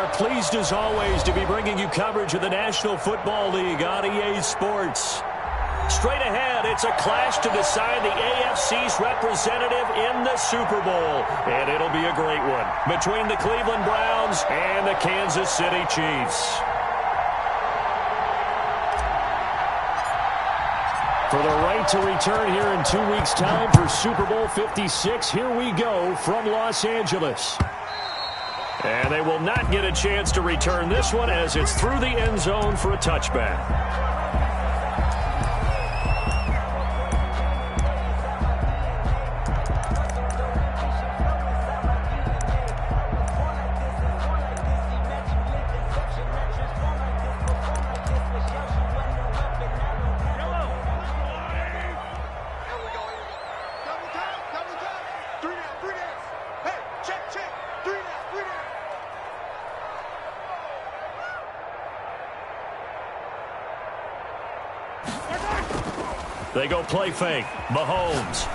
are pleased as always to be bringing you coverage of the National Football League on EA Sports. Straight ahead, it's a clash to decide the AFC's representative in the Super Bowl. And it'll be a great one between the Cleveland Browns and the Kansas City Chiefs. For the right to return here in 2 weeks' time for Super Bowl 56, here we go from Los Angeles. And they will not get a chance to return this one as it's through the end zone for a touchback. They go play fake. Mahomes.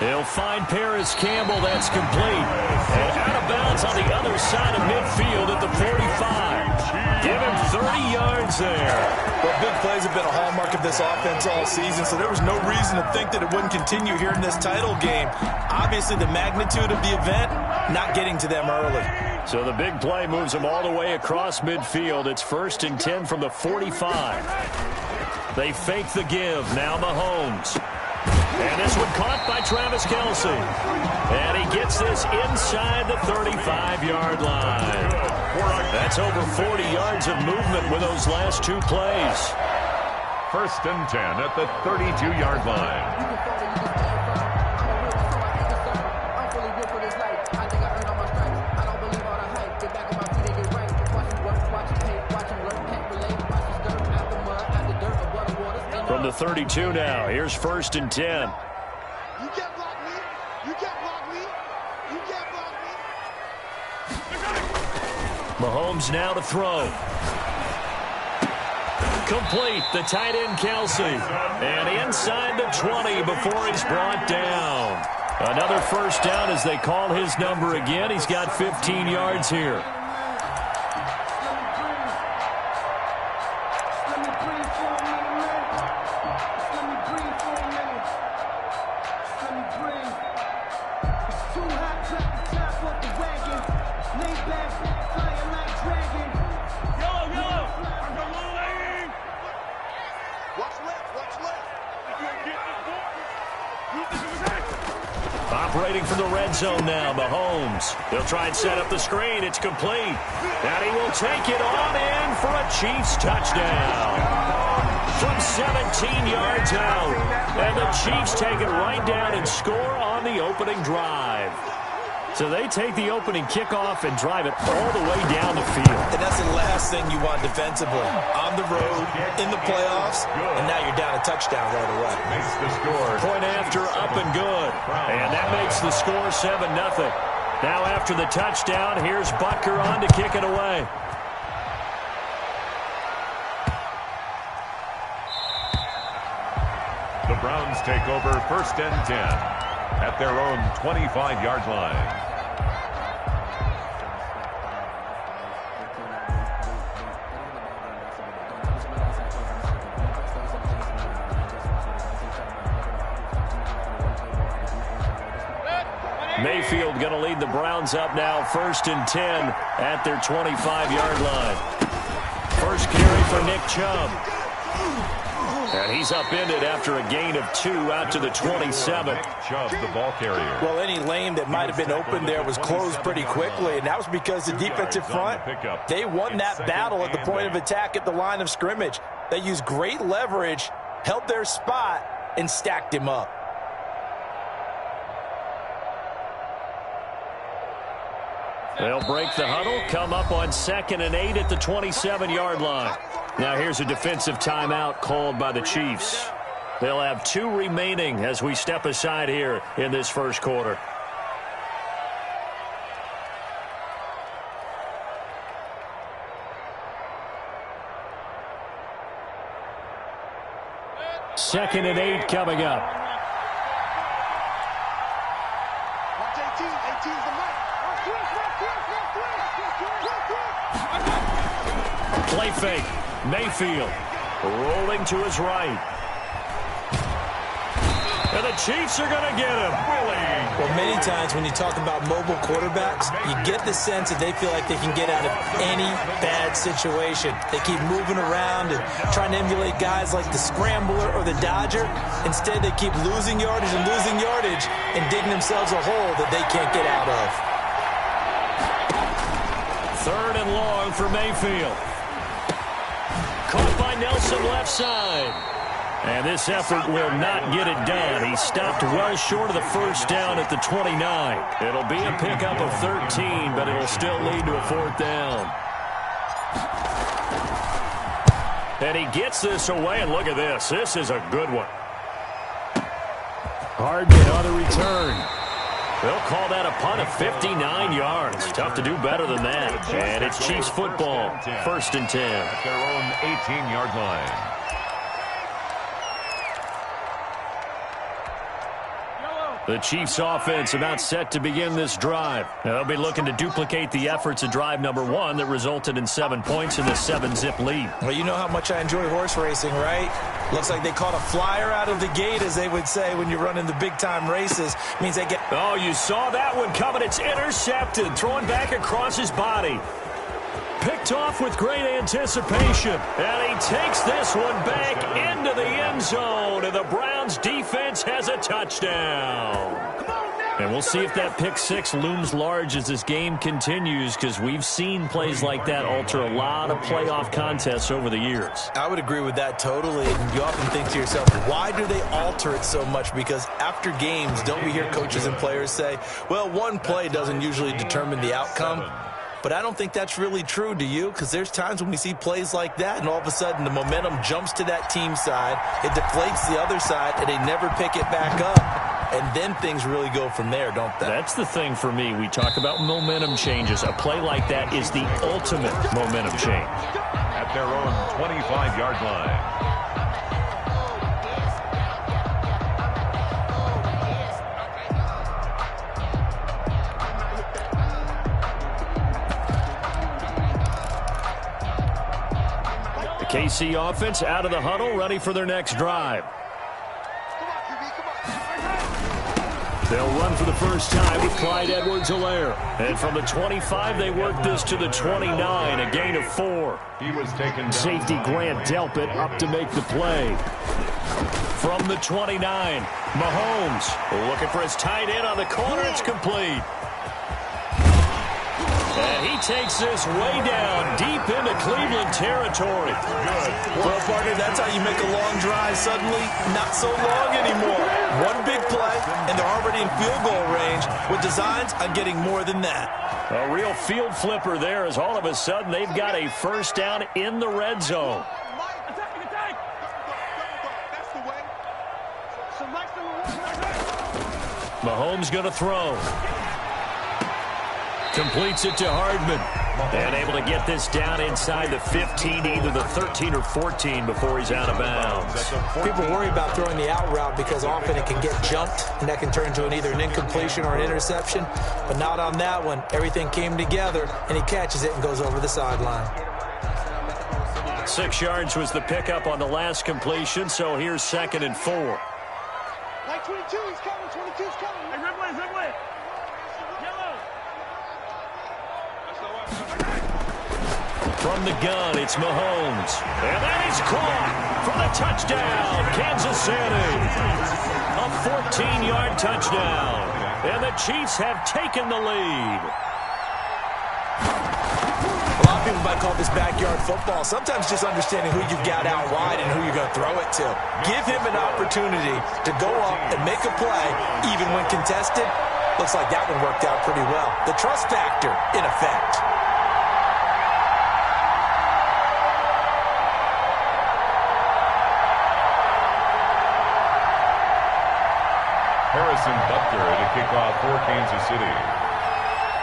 He'll find Paris Campbell. That's complete. And out of bounds on the other side of midfield at the 45. Give him 30 yards there. Well, big plays have been a hallmark of this offense all season, so there was no reason to think that it wouldn't continue here in this title game. Obviously, the magnitude of the event, not getting to them early. So the big play moves them all the way across midfield. It's 1st and 10 from the 45. They fake the give. Now Mahomes. And this one caught by Travis Kelce. And he gets this inside the 35-yard line. That's over 40 yards of movement with those last two plays. 1st and 10 at the 32-yard line. From the 32 now, here's 1st and 10. You can't block me. You can't block me. You can't block me. Mahomes now to throw. Complete, the tight end Kelce. And inside the 20 before he's brought down. Another first down as they call his number again. He's got 15 yards here. Operating from the red zone now, Mahomes. He'll try and set up the screen. It's complete. And he will take it on in for a Chiefs touchdown. From 17 yards out. And the Chiefs take it right down and score on the opening drive. So they take the opening kickoff and drive it all the way down the field. And that's the last thing you want defensively. On the road, in the playoffs, and now you're down a touchdown right away. Makes the score. Point after, up and good. And that makes the score 7-0. Now after the touchdown, here's Butker on to kick it away. The Browns take over 1st and 10 at their own 25-yard line. Mayfield going to lead the Browns up now, 1st and 10 at their 25-yard line. First carry for Nick Chubb. And he's upended after a gain of 2 out to the 27. Chubb, the ball carrier. Well, any lane that might have been open there was closed pretty quickly, and that was because the defensive front, they won that battle at the point of attack at the line of scrimmage. They used great leverage, held their spot, and stacked him up. They'll break the huddle, come up on 2nd and 8 at the 27-yard line. Now here's a defensive timeout called by the Chiefs. They'll have 2 remaining as we step aside here in this first quarter. Second and 8 coming up. Watch 18. 18's the mic. Play fake. Mayfield rolling to his right. And the Chiefs are going to get him. Well, many times when you talk about mobile quarterbacks, you get the sense that they feel like they can get out of any bad situation. They keep moving around and trying to emulate guys like the Scrambler or the Dodger. Instead, they keep losing yardage and digging themselves a hole that they can't get out of. 3rd and long for Mayfield. Caught by Nelson left side. And this effort will not get it done. He stopped well short of the first down at the 29. It'll be a pickup of 13, but it'll still lead to a 4th down. And he gets this away, and look at this. This is a good one. Hardman on the return. They'll call that a punt of 59 yards. Tough to do better than that. And it's Chiefs football, 1st and 10. At their own 18-yard line. The Chiefs offense about set to begin this drive. They'll be looking to duplicate the efforts of drive number 1 that resulted in 7 points in the 7-zip lead. Well, you know how much I enjoy horse racing, right? Looks like they caught a flyer out of the gate, as they would say when you're running the big-time races. Means they get... Oh, you saw that one coming. It's intercepted. Throwing back across his body. Picked off with great anticipation. And he takes this one back into the end zone. And the Browns defense has a touchdown. And we'll see if that pick 6 looms large as this game continues, because we've seen plays like that alter a lot of playoff contests over the years. I would agree with that totally. And you often think to yourself, why do they alter it so much? Because after games, don't we hear coaches and players say, well, one play doesn't usually determine the outcome? But I don't think that's really true, do you? Because there's times when we see plays like that, and all of a sudden the momentum jumps to that team side, it deflates the other side, and they never pick it back up. And then things really go from there, don't they? That's the thing for me. We talk about momentum changes. A play like that is the ultimate momentum change. At their own 25-yard line. KC offense out of the huddle, ready for their next drive. They'll run for the first time with Clyde Edwards-Helaire. And from the 25, they work this to the 29, a gain of 4. He was taken down. Safety Grant Delpit up to make the play. From the 29, Mahomes looking for his tight end on the corner. It's complete. And he takes this way down, deep into Cleveland territory. Well, partner, that's how you make a long drive suddenly not so long anymore. One big play, and they're already in field goal range with designs on getting more than that. A real field flipper there, as all of a sudden they've got a first down in the red zone. Mahomes going to throw. Completes it to Hardman. And able to get this down inside the 15, either the 13 or 14 before he's out of bounds. People worry about throwing the out route because often it can get jumped, and that can turn into either an incompletion or an interception. But not on that one. Everything came together, and he catches it and goes over the sideline. 6 yards was the pickup on the last completion, so here's 2nd and 4. Like 22, he's coming, 22's coming. Hey, red way, red way. Yellow. From the gun, it's Mahomes. And that is caught for the touchdown, Kansas City. A 14-yard touchdown. And the Chiefs have taken the lead. A lot of people might call this backyard football. Sometimes just understanding who you've got out wide and who you're going to throw it to. Give him an opportunity to go up and make a play, even when contested. Looks like that one worked out pretty well. The trust factor, in effect. Harrison Butker to kick off for Kansas City.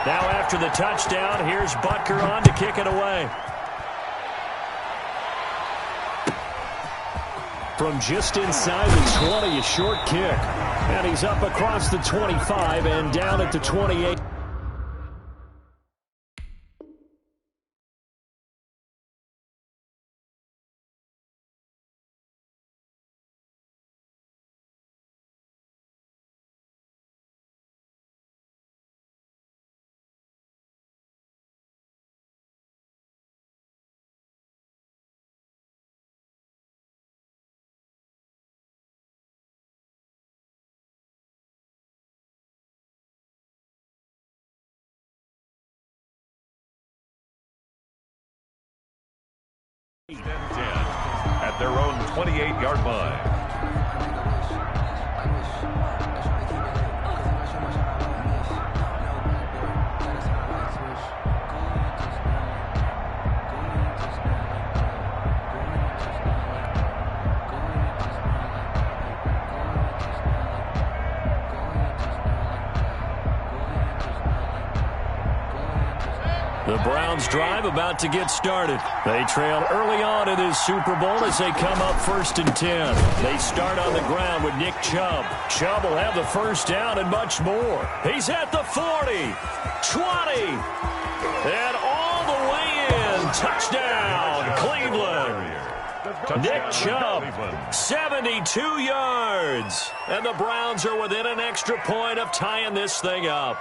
Now after the touchdown, here's Butker on to kick it away. From just inside the 20, a short kick. And he's up across the 25 and down at the 28. 10 at their own 28-yard line. The Browns drive about to get started. They trail early on in this Super Bowl as they come up 1st and 10. They start on the ground with Nick Chubb. Chubb will have the first down and much more. He's at the 40, 20, and all the way in. Touchdown, Cleveland. Nick Chubb, 72 yards. And the Browns are within an extra point of tying this thing up.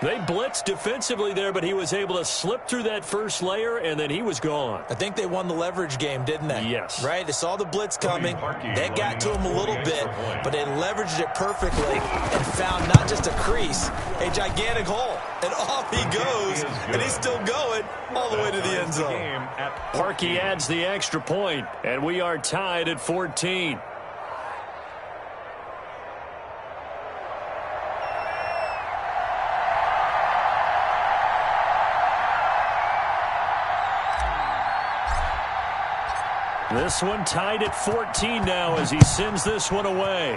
They blitzed defensively there, but he was able to slip through that first layer, and then he was gone. I think they won the leverage game, didn't they? Yes. Right? They saw the blitz coming. That got to him a little bit, but they leveraged it perfectly and found not just a crease, a gigantic hole. And off he goes, and he's still going all the way to the end zone. Parkey adds the extra point, and we are tied at 14. This one tied at 14 now as he sends this one away.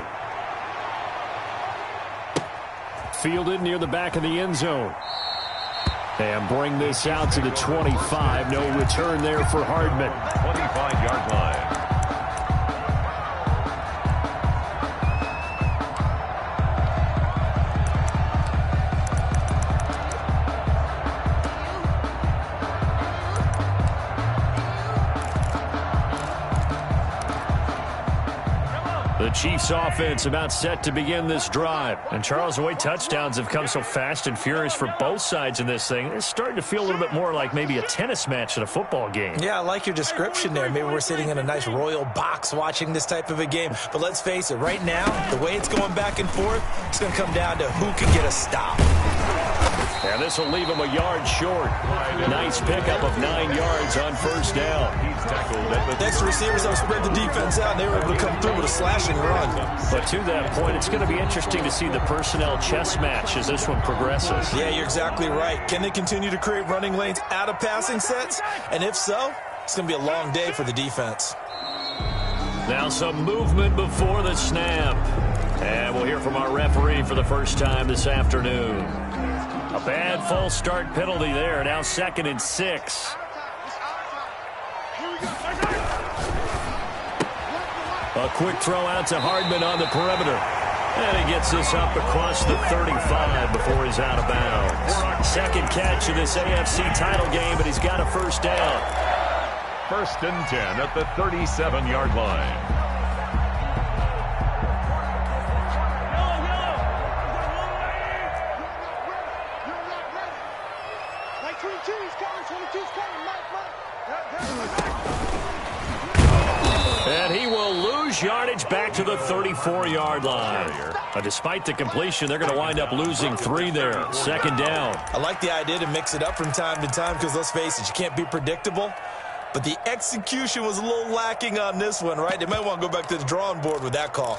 Fielded near the back of the end zone. And bring this out to the 25. No return there for Hardman. 25-yard line. The Chiefs offense about set to begin this drive. And Charles, the way touchdowns have come so fast and furious for both sides in this thing, it's starting to feel a little bit more like maybe a tennis match at a football game. Yeah, I like your description there. Maybe we're sitting in a nice royal box watching this type of a game. But let's face it, right now, the way it's going back and forth, it's going to come down to who can get a stop. And this will leave him a yard short. Nice pickup of 9 yards on first down. Next receivers have spread the defense out, and they were able to come through with a slashing run. But to that point, it's going to be interesting to see the personnel chess match as this one progresses. Yeah, you're exactly right. Can they continue to create running lanes out of passing sets? And if so, it's going to be a long day for the defense. Now some movement before the snap. And we'll hear from our referee for the first time this afternoon. A bad false start penalty there. Now 2nd and 6. A quick throw out to Hardman on the perimeter. And he gets this up across the 35 before he's out of bounds. Second catch of this AFC title game, but he's got a first down. 1st and 10 at the 37-yard line. And he will lose yardage back to the 34-yard line. Despite the completion, they're going to wind up losing 3 there. 2nd down. I like the idea to mix it up from time to time because, let's face it, you can't be predictable. But the execution was a little lacking on this one, right? They might want to go back to the drawing board with that call.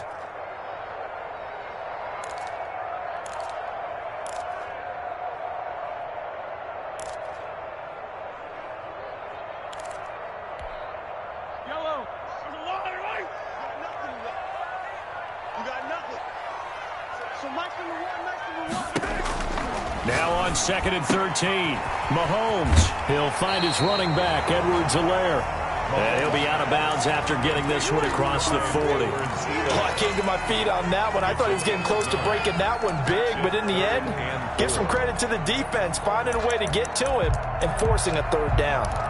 Now on 2nd and 13. Mahomes. He'll find his running back, Edwards-Helaire. And he'll be out of bounds after getting this one across the 40. Oh, I came to my feet on that one. I thought he was getting close to breaking that one big, but in the end, give some credit to the defense, finding a way to get to him and forcing a 3rd down.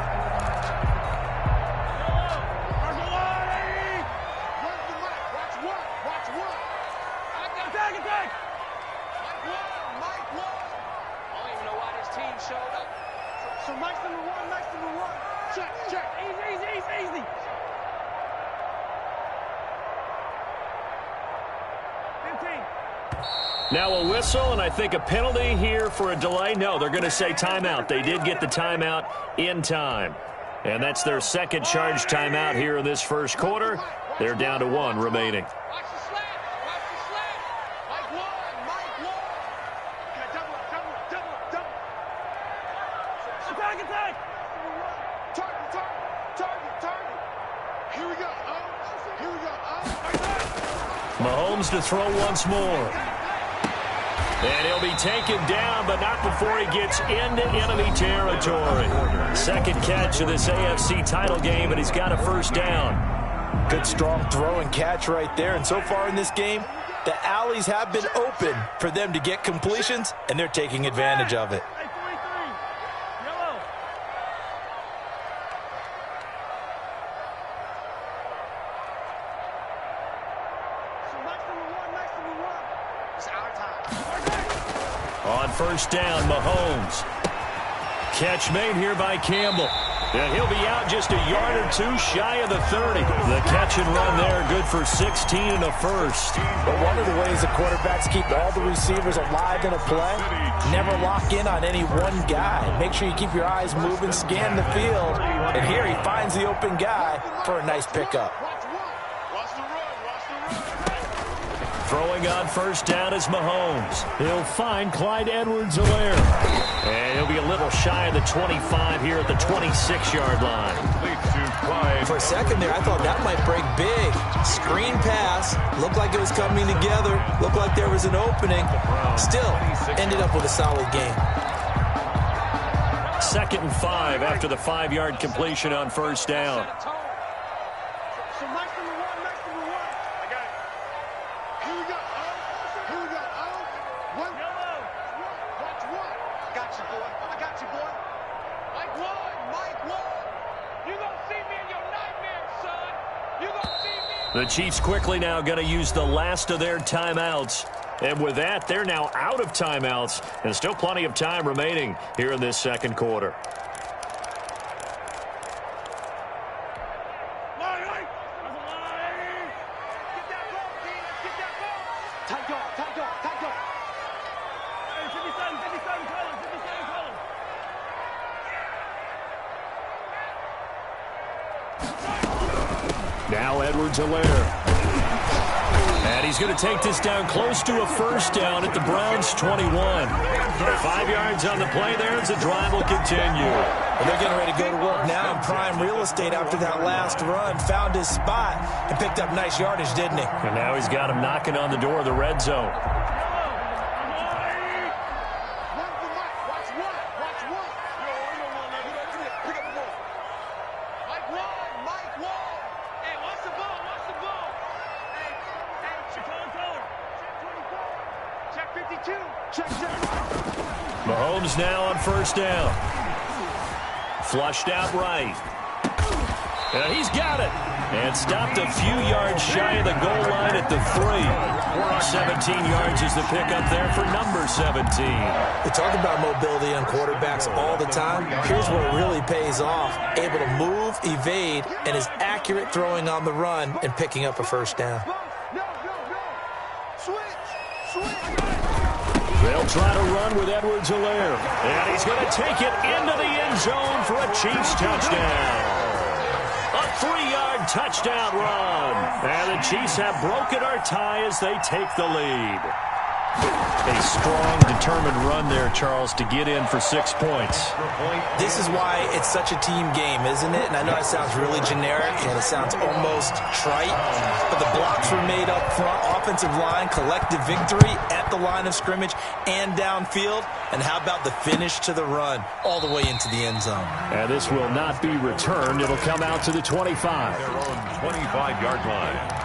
Now a whistle, and I think a penalty here for a delay. No, they're going to say timeout. They did get the timeout in time. And that's their second charge timeout here in this first quarter. They're down to 1 remaining. Mahomes to throw once more. And he'll be taken down, but not before he gets into enemy territory. Second catch of this AFC title game, and he's got a first down. Good, strong throw and catch right there. And so far in this game, the alleys have been open for them to get completions, and they're taking advantage of it. On first down, Mahomes. Catch made here by Campbell. And he'll be out just a yard or two shy of the 30. The catch and run there, good for 16 and a first. But one of the ways the quarterbacks keep all the receivers alive in a play, never lock in on any one guy. Make sure you keep your eyes moving, scan the field. And here he finds the open guy for a nice pickup. Throwing on first down is Mahomes. He'll find Clyde Edwards-Helaire. And he'll be a little shy of the 25 here at the 26-yard line. For a second there, I thought that might break big. Screen pass. Looked like it was coming together. Looked like there was an opening. Still, ended up with a solid game. 2nd and 5 after the 5-yard completion on first down. The Chiefs quickly now going to use the last of their timeouts. And with that, they're now out of timeouts. And still plenty of time remaining here in this second quarter. Now Edwards-Helaire. And he's going to take this down close to a first down at the Browns' 21. 5 yards on the play there as the drive will continue. Well, they're getting ready to go to work now in prime real estate after that last run. Found his spot and picked up nice yardage, didn't he? And now he's got him knocking on the door of the red zone. Mahomes now on first down. Flushed out right. And he's got it. And stopped a few yards shy of the goal line at the 3. 17 yards is the pickup there for number 17. We talk about mobility on quarterbacks all the time. Here's where it really pays off. Able to move, evade, and is accurate throwing on the run and picking up a first down. They'll try to run with Edwards-Helaire. And he's going to take it into the end zone for a Chiefs touchdown. A 3-yard touchdown run. And the Chiefs have broken our tie as they take the lead. A strong, determined run there, Charles, to get in for 6 points. This is why it's such a team game, isn't it? And I know it sounds really generic and it sounds almost trite, but the blocks were made up front, offensive line, collective victory at the line of scrimmage and downfield. And how about the finish to the run all the way into the end zone? And this will not be returned. It'll come out to the 25. Their own 25-yard line.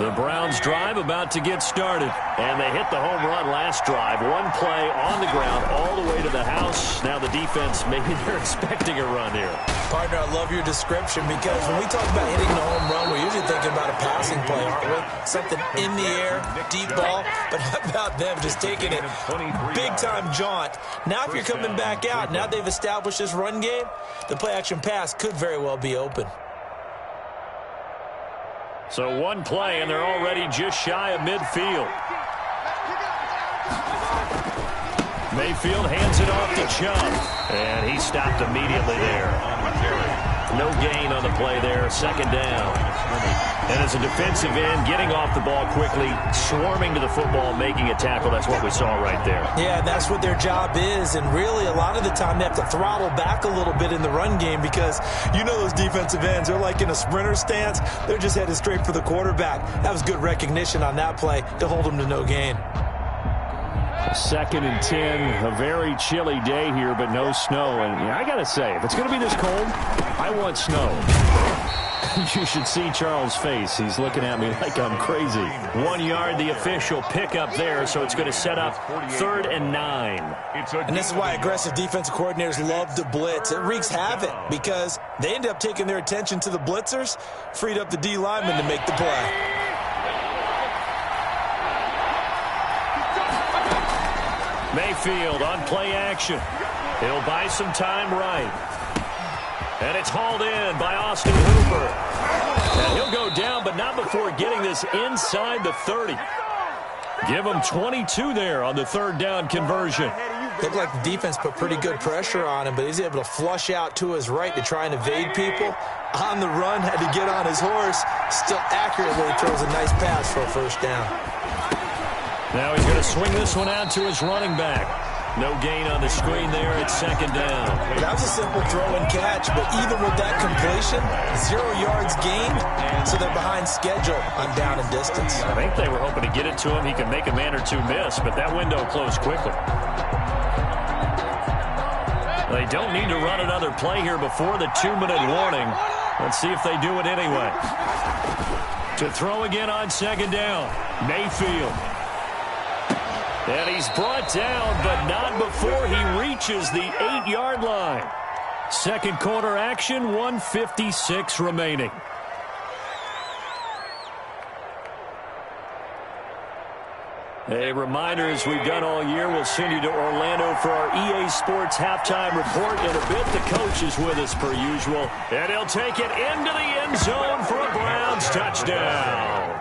The Browns drive about to get started. And they hit the home run last drive. One play on the ground all the way to the house. Now the defense, maybe they're expecting a run here. Partner, I love your description because when we talk about hitting the home run, we're usually thinking about a passing play, aren't we? Something in the air, deep ball. But how about them just taking it big-time jaunt? Now if you're coming back out, now they've established this run game, the play-action pass could very well be open. So one play, and they're already just shy of midfield. Mayfield hands it off to Chubb, and he stopped immediately there. No gain on the play there, second down. And as a defensive end, getting off the ball quickly, swarming to the football, making a tackle, that's what we saw right there. Yeah, that's what their job is, and really a lot of the time they have to throttle back a little bit in the run game because you know those defensive ends, they're like in a sprinter stance. They're just headed straight for the quarterback. That was good recognition on that play to hold them to no gain. 2nd and 10, a very chilly day here, but no snow. And I got to say, if it's going to be this cold, I want snow. You should see Charles' face. He's looking at me like I'm crazy. 1 yard, the official pickup there, so it's going to set up 3rd and 9. And this is why aggressive defensive coordinators love to blitz. It wreaks havoc because they end up taking their attention to the blitzers, freed up the D lineman to make the play. Mayfield on play action. He'll buy some time right. And it's hauled in by Austin Hooper. And he'll go down, but not before getting this inside the 30. Give him 22 there on the 3rd down conversion. Looked like the defense put pretty good pressure on him, but he's able to flush out to his right to try and evade people. On the run, had to get on his horse. Still accurately throws a nice pass for a 1st down. Now he's going to swing this one out to his running back. No gain on the screen there at 2nd down. That was a simple throw and catch, but even with that completion, 0 yards gained, so they're behind schedule on down and distance. I think they were hoping to get it to him. He could make a man or two miss, but that window closed quickly. They don't need to run another play here before the 2-minute warning. Let's see if they do it anyway. To throw again on 2nd down, Mayfield. And he's brought down, but not before he reaches the 8-yard line. 2nd quarter action, 1:56 remaining. A reminder, as we've done all year, we'll send you to Orlando for our EA Sports halftime report. In a bit, the coach is with us per usual. And he'll take it into the end zone for a Browns touchdown.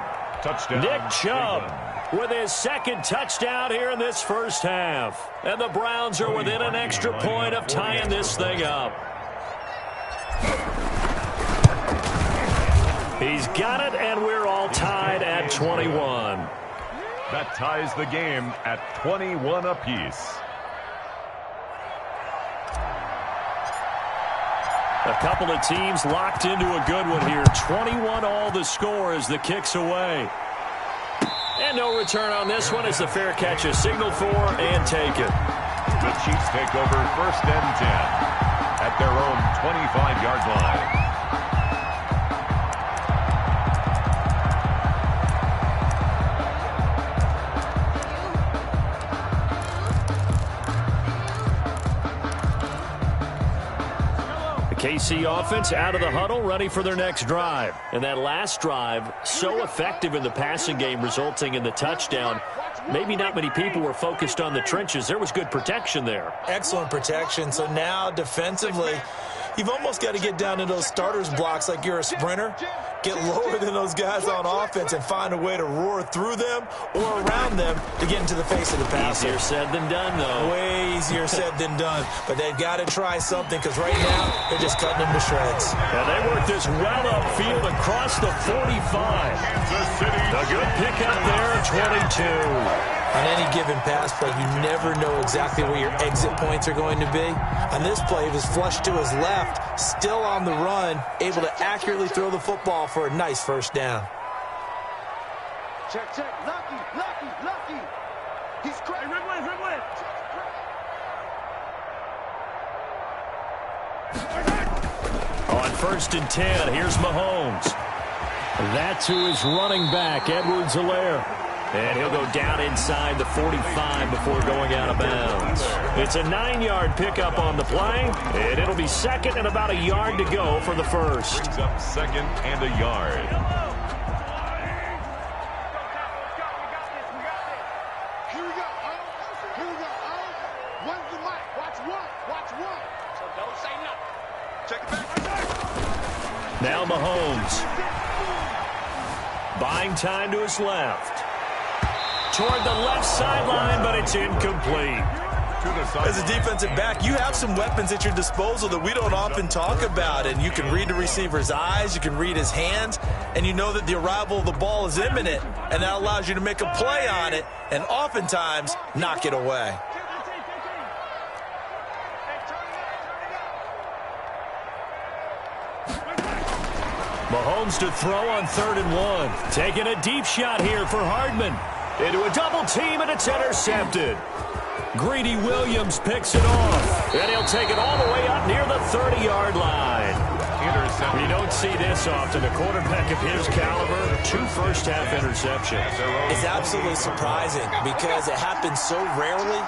Nick Chubb with his 2nd touchdown here in this 1st half. And the Browns are within an extra point of tying this thing up. He's got it, and we're all tied at 21. That ties the game at 21 apiece. A couple of teams locked into a good one here. 21 all the score as the kick's away. And no return on this one as the fair catch is signaled for and taken. The Chiefs take over 1st and 10 at their own 25-yard line. KC offense out of the huddle, ready for their next drive. And that last drive, so effective in the passing game, resulting in the touchdown. Maybe not many people were focused on the trenches. There was good protection there. Excellent protection. So now defensively, you've almost got to get down to those starters blocks like you're a sprinter. Get lower than those guys on offense and find a way to roar through them or around them to get into the face of the passer. Easier said than done, though. Way easier said than done. But they've got to try something because right now they're just cutting them to shreds. And they work this well upfield across the 45. A good pickup there, 22. On any given pass play, you never know exactly where your exit points are going to be. On this play, he was flushed to his left, still on the run, able to accurately throw the football for a nice 1st down. Check. Lucky. He's crazy. Red win. On 1st and 10, here's Mahomes. That's who is running back, Edwards-Helaire. And he'll go down inside the 45 before going out of bounds. It's a 9-yard pickup on the play, and it'll be 2nd and about a yard to go for the 1st. Brings up 2nd and a yard. Here we go. When's the mic? Watch one. So don't say nothing. Check it back. Now Mahomes. Buying time to his left. Toward the left sideline, but it's incomplete. As a defensive back, you have some weapons at your disposal that we don't often talk about, and you can read the receiver's eyes, you can read his hands, and you know that the arrival of the ball is imminent, and that allows you to make a play on it and oftentimes knock it away. Mahomes to throw on 3rd and 1. Taking a deep shot here for Hardman. Into a double team, and it's intercepted. Greedy Williams picks it off, and he'll take it all the way up near the 30-yard line. You don't see this often. A quarterback of his caliber, 2 first-half interceptions. It's absolutely surprising because it happens so rarely.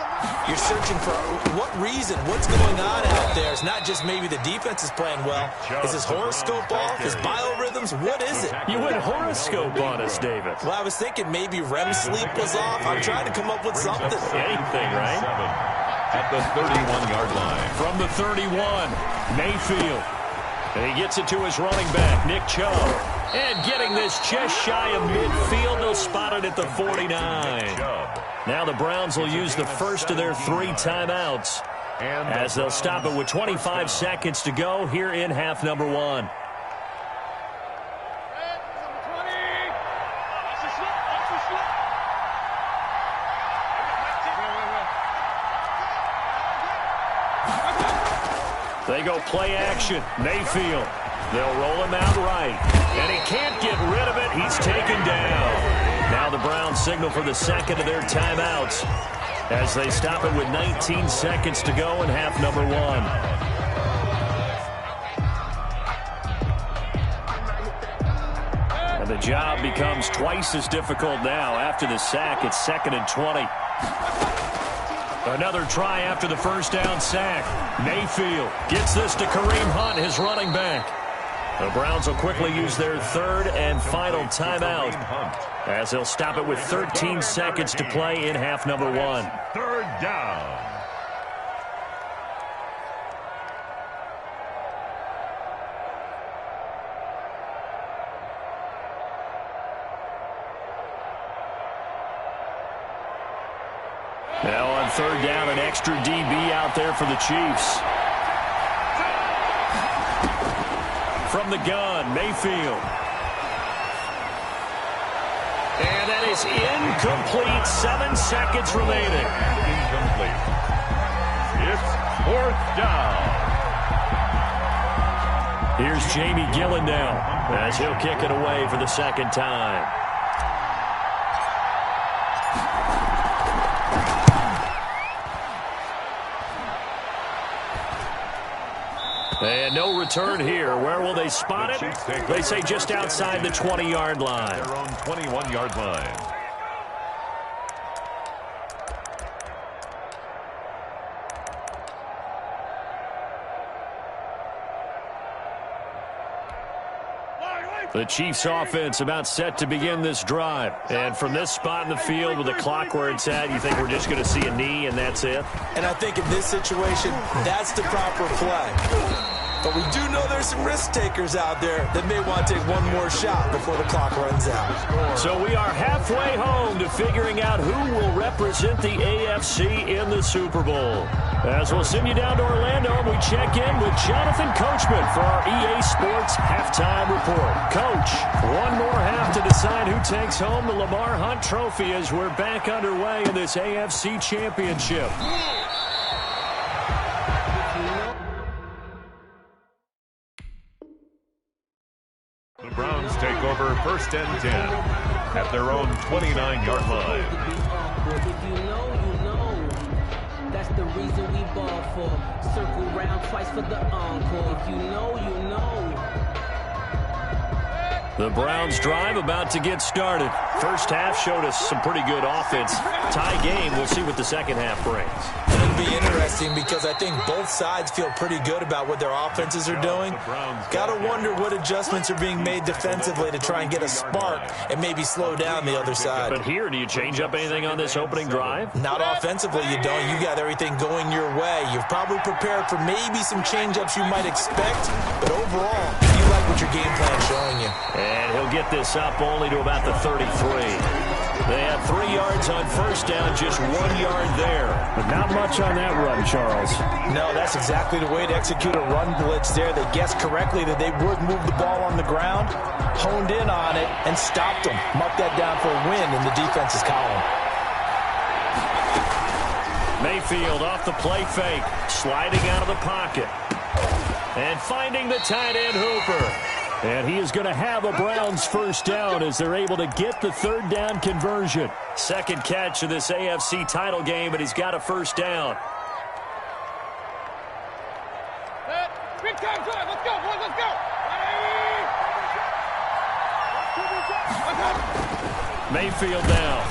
You're searching for what reason, what's going on out there. It's not just maybe the defense is playing well. Is his horoscope off? His biorhythms? What is it? You went horoscope on us, David. Well, I was thinking maybe REM sleep was off. I'm trying to come up with something. Anything, right? At the 31-yard line. From the 31, Mayfield. And he gets it to his running back, Nick Chubb. And getting this just shy of midfield, they'll spot it at the 49. Now the Browns will use the first of their 3 timeouts as they'll stop it with 25 seconds to go here in half number 1. They go play action. Mayfield. They'll roll him out right. And he can't get rid of it. He's taken down. Now the Browns signal for the second of their timeouts as they stop it with 19 seconds to go in half number 1. And the job becomes twice as difficult now. After the sack, it's 2nd and 20. Another try after the first down sack. Mayfield gets this to Kareem Hunt, his running back. The Browns will quickly use their 3rd and final timeout as they'll stop it with 13 seconds to play in half number 1. 3rd down. Now on 3rd down, an extra DB out there for the Chiefs. From the gun, Mayfield. And that is incomplete. 7 seconds remaining. Incomplete. It's 4th down. Here's Jamie Gillen now as he'll kick it away for the 2nd time. And no return here. Where will they spot it? They say just outside the 20-yard line. Their own 21-yard line. The Chiefs offense about set to begin this drive. And from this spot in the field with the clock where it's at, you think we're just going to see a knee and that's it? And I think in this situation, that's the proper play. But we do know there's some risk takers out there that may want to take one more shot before the clock runs out. So we are halfway home to figuring out who will represent the AFC in the Super Bowl. As we'll send you down to Orlando and we check in with Jonathan Coachman for our EA Sports Halftime Report. Coach, one more half to decide who takes home the Lamar Hunt Trophy as we're back underway in this AFC Championship. The Browns take over 1st and 10 at their own 29-yard line. If you know, you know. That's the reason we ball for. Circle round twice for the encore. If you know, you know. The Browns drive about to get started. First half showed us some pretty good offense. Tie game. We'll see what the second half brings. It'll be interesting because I think both sides feel pretty good about what their offenses are doing. Got to wonder what adjustments are being made defensively to try and get a spark and maybe slow down the other side. But here, do you change up anything on this opening drive? Not offensively, you don't. You got everything going your way. You've probably prepared for maybe some change-ups you might expect, but overall, you like what your game plan showing you? And he'll get this up only to about the 33. They had 3 yards on first down, just 1 yard there. But not much on that run, Charles. No, that's exactly the way to execute a run blitz there. They guessed correctly that they would move the ball on the ground, honed in on it, and stopped them. Mark that down for a win in the defense's column. Mayfield off the play fake, sliding out of the pocket. And finding the tight end Hooper. And he is going to have a Browns first down as they're able to get the third down conversion. Second catch of this AFC title game, and he's got a first down. Big time drive. Let's go, boys. Let's go. Mayfield now.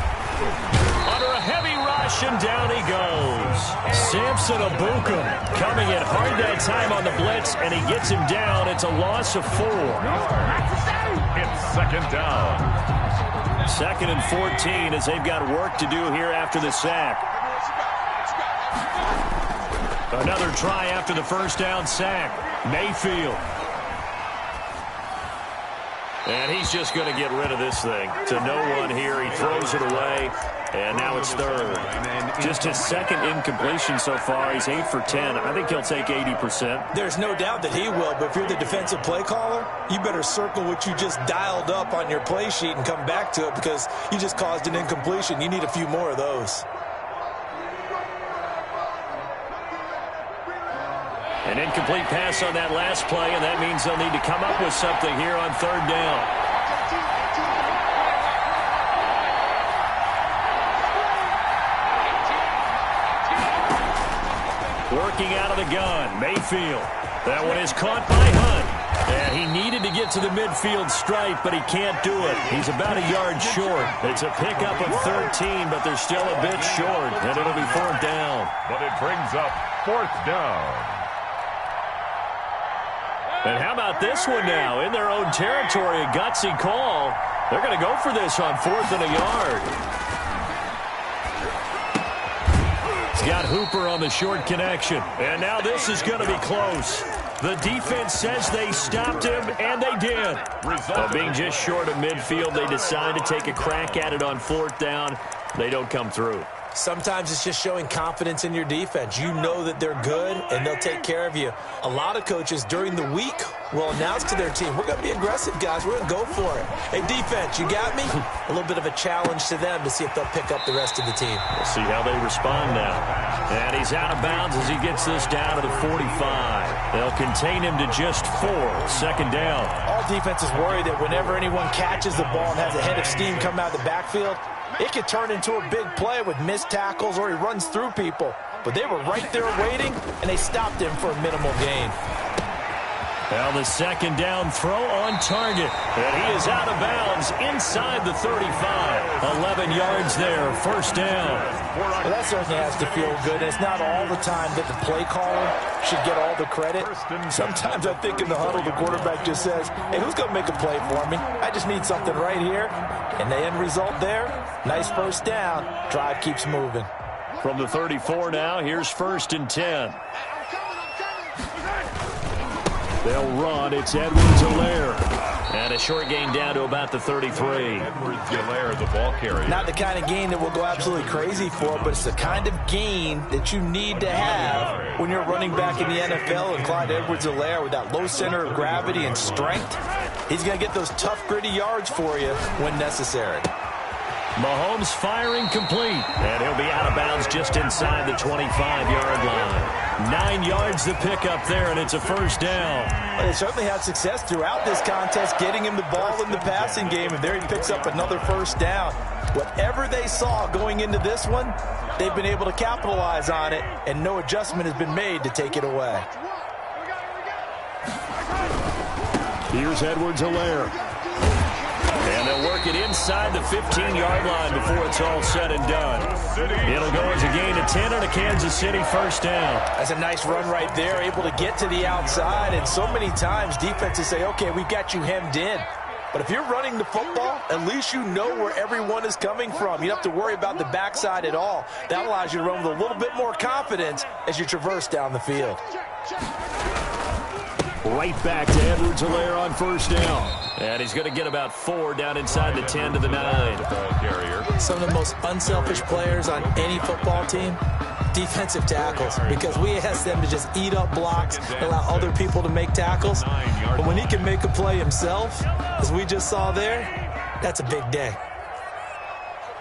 Under a heavy rush, and down he goes. Samson Abukum coming in hard that time on the blitz, and he gets him down. It's a loss of 4. It's second down. 2nd and 14 as they've got work to do here after the sack. Another try after the first down sack. Mayfield. And he's just going to get rid of this thing. To no one here. He throws it away. And now it's 3rd. Just his 2nd incompletion so far. He's 8 for 10. I think he'll take 80%. There's no doubt that he will, but if you're the defensive play caller, you better circle what you just dialed up on your play sheet and come back to it because you just caused an incompletion. You need a few more of those. An incomplete pass on that last play, and that means they'll need to come up with something here on 3rd down. Working out of the gun, Mayfield. That one is caught by Hunt. And he needed to get to the midfield stripe, but he can't do it. He's about a yard short. It's a pickup of 13, but they're still a bit short, and it'll be 4th down. But it brings up 4th down. And how about this one now? In their own territory, a gutsy call. They're going to go for this on 4th and a yard. He's got Hooper on the short connection. And now this is going to be close. The defense says they stopped him, and they did. Being just short of midfield, they decide to take a crack at it on 4th down. They don't come through. Sometimes it's just showing confidence in your defense. You know that they're good, and they'll take care of you. A lot of coaches during the week will announce to their team, we're going to be aggressive, guys. We're going to go for it. Hey, defense, you got me? A little bit of a challenge to them to see if they'll pick up the rest of the team. We'll see how they respond now. And he's out of bounds as he gets this down to the 45. They'll contain him to just 4. 2nd down. All defenses worry that whenever anyone catches the ball and has a head of steam come out of the backfield, it could turn into a big play with missed tackles or he runs through people. But they were right there waiting, and they stopped him for a minimal gain. Well, the 2nd down throw on target. And he is out of bounds inside the 35. 11 yards there, 1st down. Well, that certainly has to feel good. And it's not all the time that the play caller should get all the credit. Sometimes I think in the huddle, the quarterback just says, hey, who's going to make a play for me? I just need something right here. And the end result there, nice 1st down. Drive keeps moving. From the 34 now, here's 1st and 10. They'll run. It's Edwards-Helaire. And a short gain down to about the 33. Edwards-Helaire, the ball carrier. Not the kind of gain that we'll go absolutely crazy for, but it's the kind of gain that you need to have when you're running back in the NFL. And Clyde Edwards-Helaire, with that low center of gravity and strength, he's going to get those tough, gritty yards for you when necessary. Mahomes firing complete. And he'll be out of bounds just inside the 25-yard line. 9 yards to pick up there, and it's a 1st down. Well, they certainly had success throughout this contest getting him the ball in the passing game, and there he picks up another 1st down. Whatever they saw going into this one, they've been able to capitalize on it, and no adjustment has been made to take it away. Here's Edwards-Helaire. And they'll work it inside the 15-yard line before it's all said and done. It'll go as a gain of 10 and a Kansas City 1st down. That's a nice run right there, able to get to the outside. And so many times defenses say, okay, we've got you hemmed in. But if you're running the football, at least you know where everyone is coming from. You don't have to worry about the backside at all. That allows you to run with a little bit more confidence as you traverse down the field. Right back to Edwards-Helaire on first down. And he's going to get about 4 down inside the 10 to the 9. Some of the most unselfish players on any football team, defensive tackles, because we ask them to just eat up blocks, allow other people to make tackles. But when he can make a play himself, as we just saw there, that's a big day.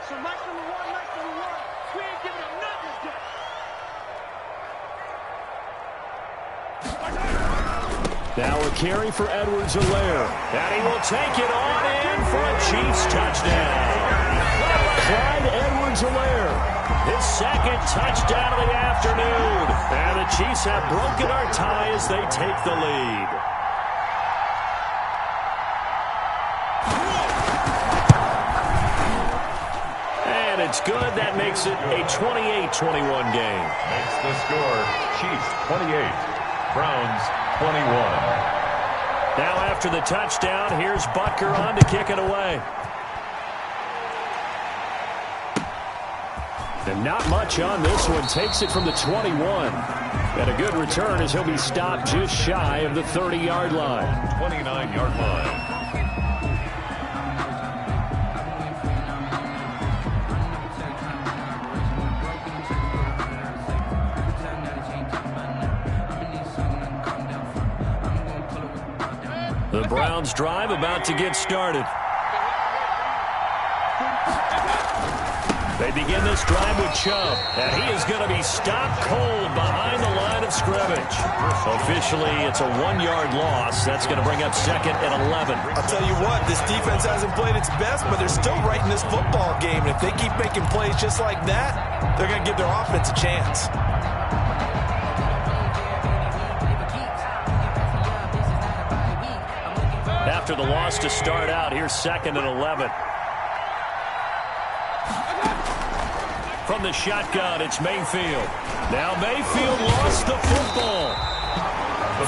So match number one, we ain't giving him nothing this game. Now a carry for Edwards-Helaire. And he will take it on in for a Chiefs touchdown. Clyde Edwards-Helaire. His second touchdown of the afternoon. And the Chiefs have broken our tie as they take the lead. And it's good. That makes it a 28-21 game. Makes the score Chiefs 28, Browns 21. Now after the touchdown, here's Butker on to kick it away. And not much on this one. Takes it from the 21. And a good return as he'll be stopped just shy of the 30-yard line. 29-yard line. The Browns drive about to get started. They begin this drive with Chubb, and he is going to be stopped cold behind the line of scrimmage. Officially, it's a 1-yard loss. That's going to bring up second and 11. I'll tell you what, this defense hasn't played its best, but they're still right in this football game. And if they keep making plays just like that, they're going to give their offense a chance. After the loss to start out, here's second and 11. From the shotgun, it's Mayfield. Now Mayfield lost the football.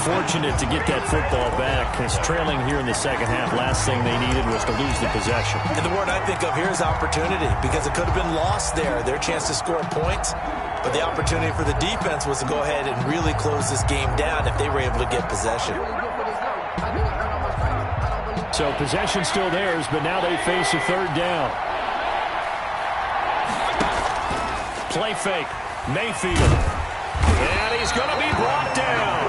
Fortunate to get that football back. It's trailing here in the second half. Last thing they needed was to lose the possession. And the word I think of here is opportunity, because it could have been lost there, their chance to score points. But the opportunity for the defense was to go ahead and really close this game down if they were able to get possession. So possession still theirs, but now they face a third down. Play fake. Mayfield. And he's going to be brought down.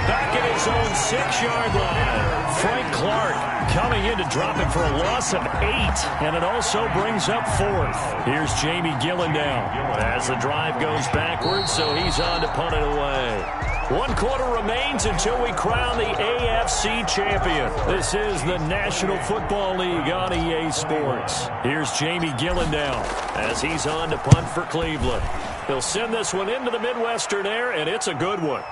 Back at his own 6-yard line. Frank Clark coming in to drop it for a loss of 8. And it also brings up 4th. Here's Jamie Gillen down as the drive goes backwards, so he's on to punt it away. 1 quarter remains until we crown the AFC champion. This is the National Football League on EA Sports. Here's Jamie Gillen down as he's on to punt for Cleveland. He'll send this one into the Midwestern air, and it's a good one.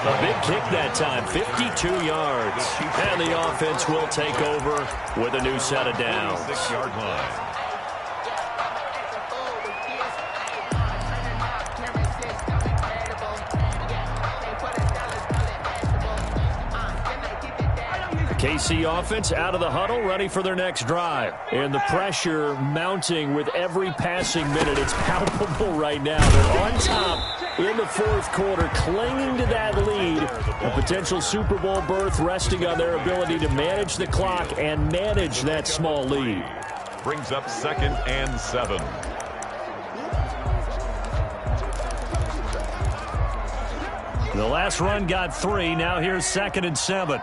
A big kick that time, 52 yards. And the offense will take over with a new set of downs. 6-yard line. KC offense out of the huddle, ready for their next drive. And the pressure mounting with every passing minute. It's palpable right now. They're on top in the 4th quarter, clinging to that lead. A potential Super Bowl berth resting on their ability to manage the clock and manage that small lead. Brings up 2nd and 7. The last run got 3. Now here's 2nd and 7.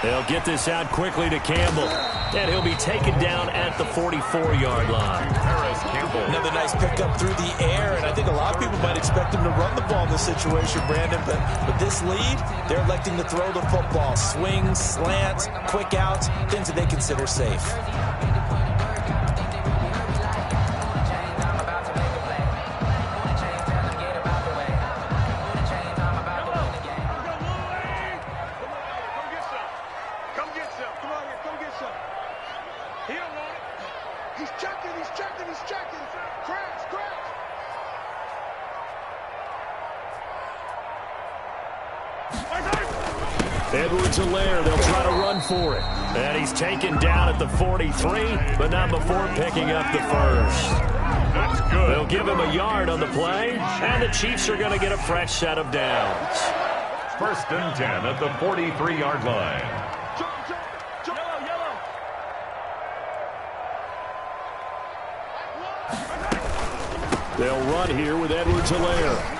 They'll get this out quickly to Campbell. And he'll be taken down at the 44-yard line. Another nice pickup through the air, and I think a lot of people might expect him to run the ball in this situation, Brandon. But with this lead, they're electing to throw the football. Swings, slants, quick outs, things that they consider safe. Edwards-Helaire, they'll try to run for it. And he's taken down at the 43, but not before picking up the first. That's good. They'll give him a yard on the play, and the Chiefs are going to get a fresh set of downs. 1st and 10 at the 43-yard line. They'll run here with Edwards-Helaire.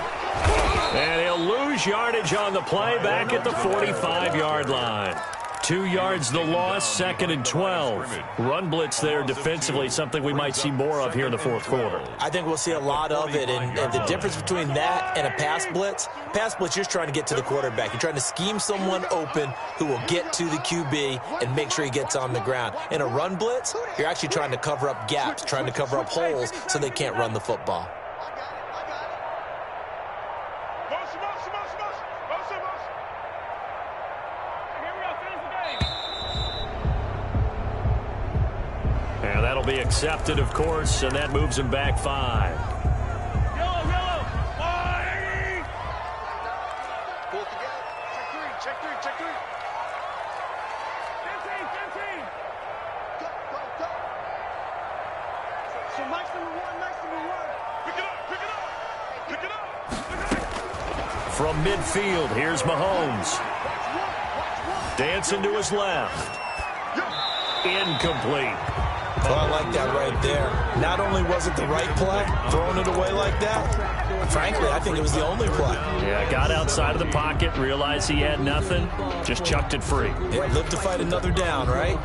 And he'll lose yardage on the play back at the 45-yard line. 2 yards the loss, 2nd and 12. Run blitz there defensively, something we might see more of here in the fourth quarter. I think we'll see a lot of it, and the difference between that and a pass blitz, you're just trying to get to the quarterback. You're trying to scheme someone open who will get to the QB and make sure he gets on the ground. In a run blitz, you're actually trying to cover up gaps, trying to cover up holes so they can't run the football. And that'll be accepted, of course, and that moves him back 5. Yellow. Pull it together. Check three. 15. Go. So Mike's number one. Pick it up. From midfield, here's Mahomes. Dancing to his left. Incomplete. Well, I like that right there. Not only was it the right play, throwing it away like that, frankly, I think it was the only play. Yeah, got outside of the pocket, realized he had nothing, just chucked it free. Yeah, live to fight another down, right?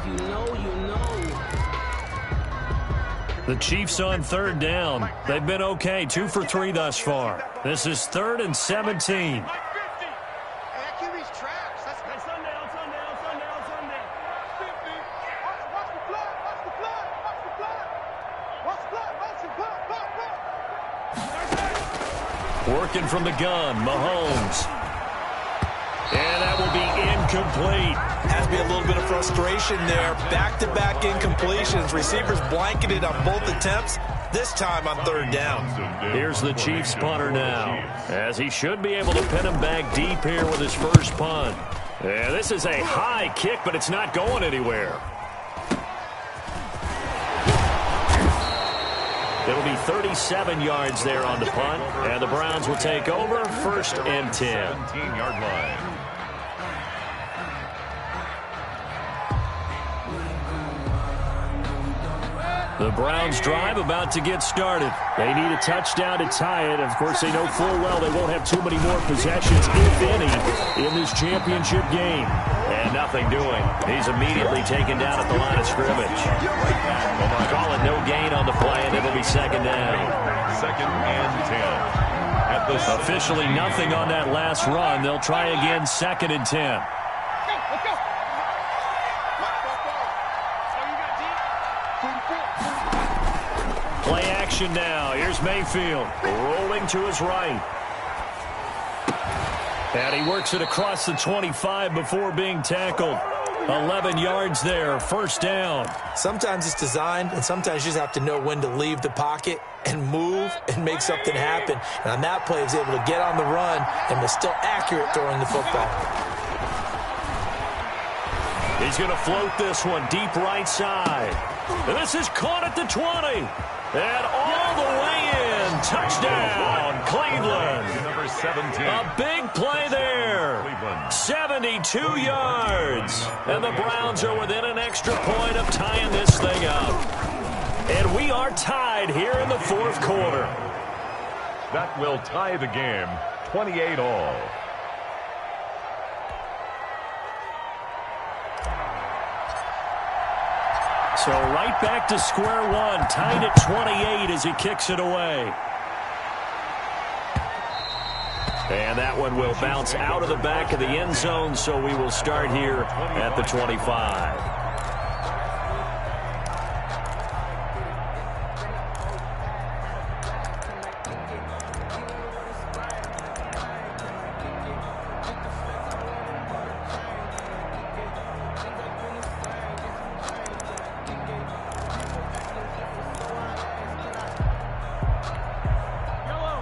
The Chiefs on 3rd down. They've been okay, 2 for 3 thus far. This is 3rd and 17. Working from the gun, Mahomes. And that will be incomplete. Has to be a little bit of frustration there. Back-to-back incompletions. Receivers blanketed on both attempts, this time on 3rd down. Here's the Chiefs punter now, as he should be able to pin him back deep here with his first punt. Yeah, this is a high kick, but it's not going anywhere. It'll be 37 yards there on the punt, and the Browns will take over 1st and 10. 17-yard line. The Browns drive about to get started. They need a touchdown to tie it. Of course, they know full well they won't have too many more possessions, if any, in this championship game. And nothing doing. He's immediately taken down at the line of scrimmage. Call it no gain on the play, and it'll be 2nd down. 2nd and 10. Officially nothing on that last run. They'll try again 2nd and 10. Play action now. Here's Mayfield rolling to his right. And he works it across the 25 before being tackled. 11 yards there, 1st down. Sometimes it's designed, and sometimes you just have to know when to leave the pocket and move and make something happen. And on that play, he was able to get on the run and was still accurate throwing the football. He's going to float this one deep right side. And this is caught at the 20. And all the way in. Touchdown, Cleveland. Number 17. A big play there. 72 yards. And the Browns are within an extra point of tying this thing up. And we are tied here in the 4th quarter. That will tie the game, 28-all. So right back to square one, tied at 28 as he kicks it away. And that one will bounce out of the back of the end zone, so we will start here at the 25.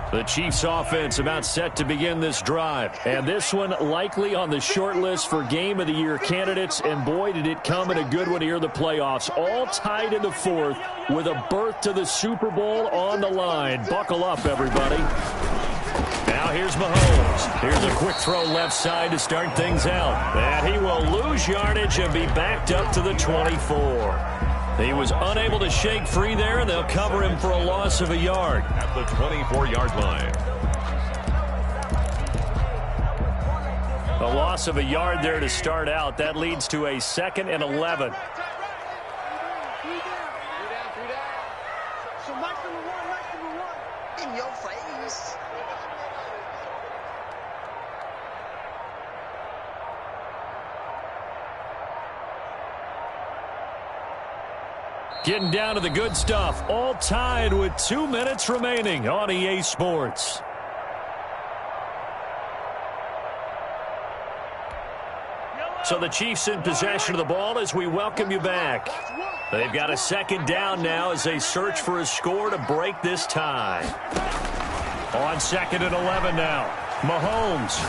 The Chiefs offense about set to begin this drive. And this one likely on the short list for Game of the Year candidates. And boy, did it come in a good one here in the playoffs. All tied in the fourth with a berth to the Super Bowl on the line. Buckle up, everybody. Now here's Mahomes. Here's a quick throw left side to start things out. And he will lose yardage and be backed up to the 24. He was unable to shake free there, and they'll cover him for a loss of a yard. At the 24-yard line. A loss of a yard there to start out. That leads to a 2nd and 11. So Mike number one. In your face. Getting down to the good stuff. All tied with 2 minutes remaining on EA Sports. So the Chiefs in possession of the ball as we welcome you back. They've got a 2nd down now as they search for a score to break this tie. On 2nd and 11 now. Mahomes.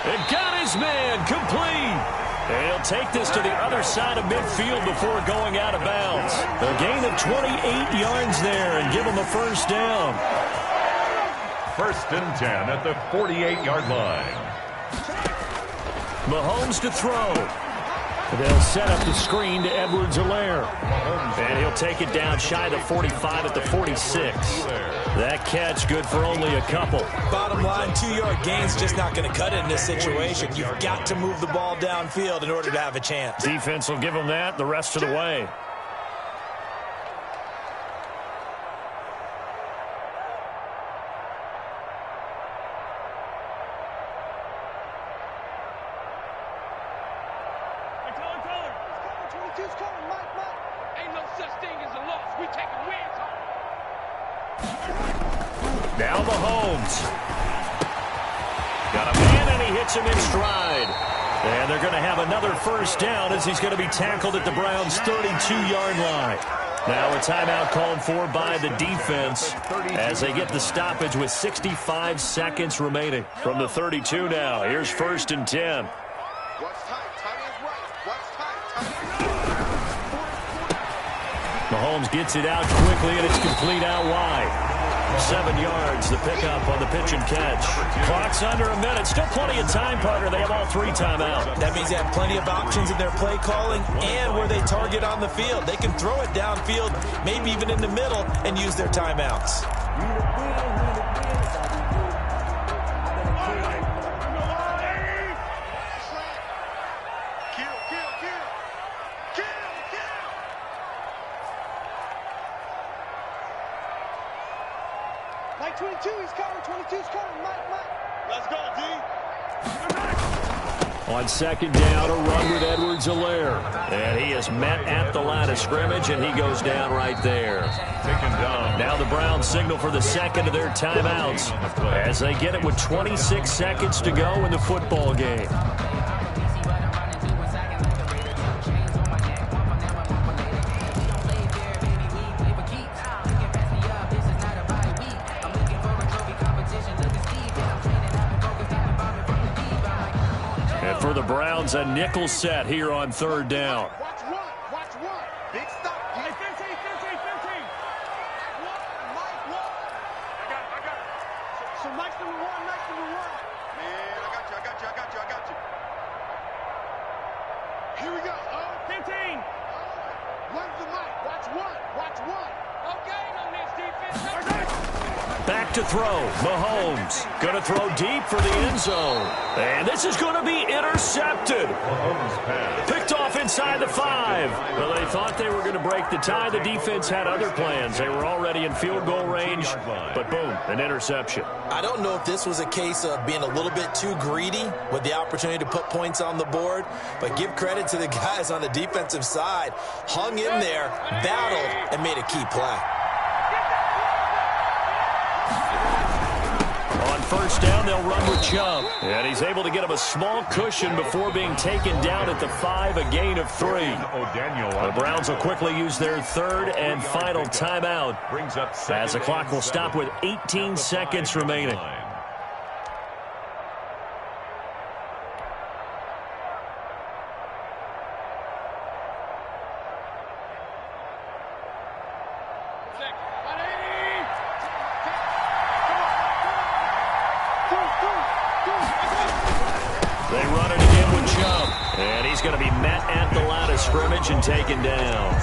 It got his man complete. And he'll take this to the other side of midfield before going out of bounds. A gain of 28 yards there and give him a 1st down. 1st and 10 at the 48-yard line. Mahomes to throw. They'll set up the screen to Edwards-Helaire. And he'll take it down shy of the 45 at the 46. That catch good for only a couple. Bottom line, 2-yard gain's just not going to cut it in this situation. You've got to move the ball downfield in order to have a chance. Defense will give them that the rest of the way. Now Mahomes. Got a man, and he hits him in stride. And they're going to have another 1st down as he's going to be tackled at the Browns' 32-yard line. Now a timeout called for by the defense as they get the stoppage with 65 seconds remaining. From the 32 now, here's 1st and 10. Mahomes gets it out quickly, and it's complete out wide. 7 yards, the pickup on the pitch and catch. Clock's under a minute. Still plenty of time, partner. They have all 3 timeouts. That means they have plenty of options in their play calling and where they target on the field. They can throw it downfield, maybe even in the middle, and use their timeouts. Mike 22, he's coming. 22's coming. Mike. Let's go, D. On 2nd down, a run with Edwards-Helaire. And he is met at the line of scrimmage, and he goes down right there. Taken down. Now the Browns signal for the 2nd of their timeouts as they get it with 26 seconds to go in the football game. For the Browns, a nickel set here on 3rd down. Watch one. Big stop. Hey, 15. Mike, what? I got it. So Mike's number one. Man, I got you. Here we go. 15. Run the Mike. Watch one. Okay, on this defense. Back to throw. Mahomes going to throw deep for the end zone. And this is going to be intercepted. Picked off inside the 5. Well, they thought they were going to break the tie. The defense had other plans. They were already in field goal range. But boom, an interception. I don't know if this was a case of being a little bit too greedy with the opportunity to put points on the board. But give credit to the guys on the defensive side. Hung in there, battled, and made a key play. On first down, they'll run with Chubb. And he's able to get him a small cushion before being taken down at the 5, a gain of 3. The Browns will quickly use their third and final timeout as the clock will stop with 18 seconds remaining. They run it again with Chubb. And he's going to be met at the line of scrimmage and taken down.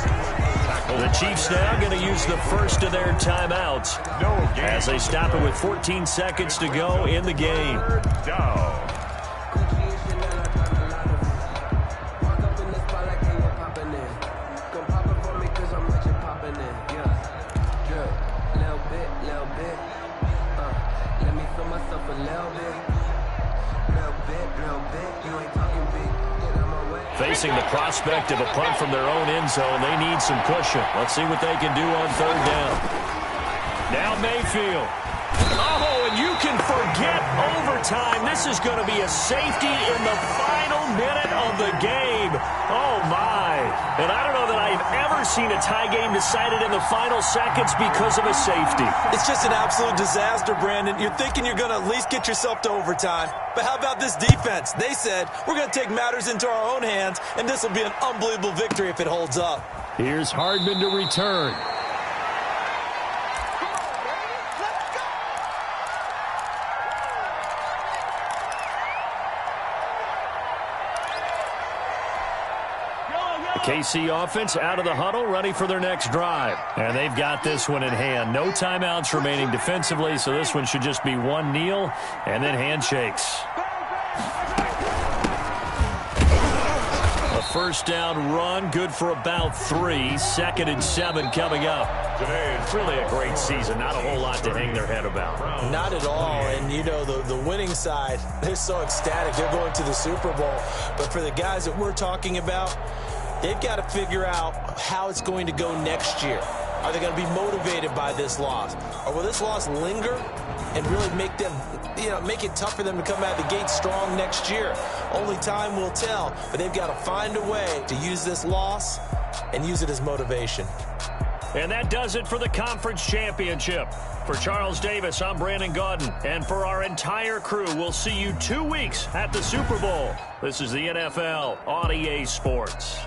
The Chiefs now going to use the first of their timeouts as they stop it with 14 seconds to go in the game. Facing the prospect of a punt from their own end zone, they need some cushion. Let's see what they can do on third down. Now Mayfield. Oh, and you can forget overtime. This is going to be a safety in the final minute of the game. Oh, my. And I don't know that I've ever seen a tie game decided in the final seconds because of a safety. It's just an absolute disaster, Brandon. You're thinking you're going to at least get yourself to overtime. But how about this defense? They said, we're going to take matters into our own hands, and this will be an unbelievable victory if it holds up. Here's Hardman to return. KC offense out of the huddle, ready for their next drive. And they've got this one in hand. No timeouts remaining defensively, so this one should just be one kneel and then handshakes. A first down run, good for about 3. 2nd and 7 coming up. Today is really a great season. Not a whole lot to hang their head about. Not at all. And, you know, the winning side, they're so ecstatic. They're going to the Super Bowl. But for the guys that we're talking about, they've got to figure out how it's going to go next year. Are they going to be motivated by this loss? Or will this loss linger and really make them, make it tough for them to come out of the gate strong next year? Only time will tell, but they've got to find a way to use this loss and use it as motivation. And that does it for the conference championship. For Charles Davis, I'm Brandon Gaudin. And for our entire crew, we'll see you 2 weeks at the Super Bowl. This is the NFL on EA Sports.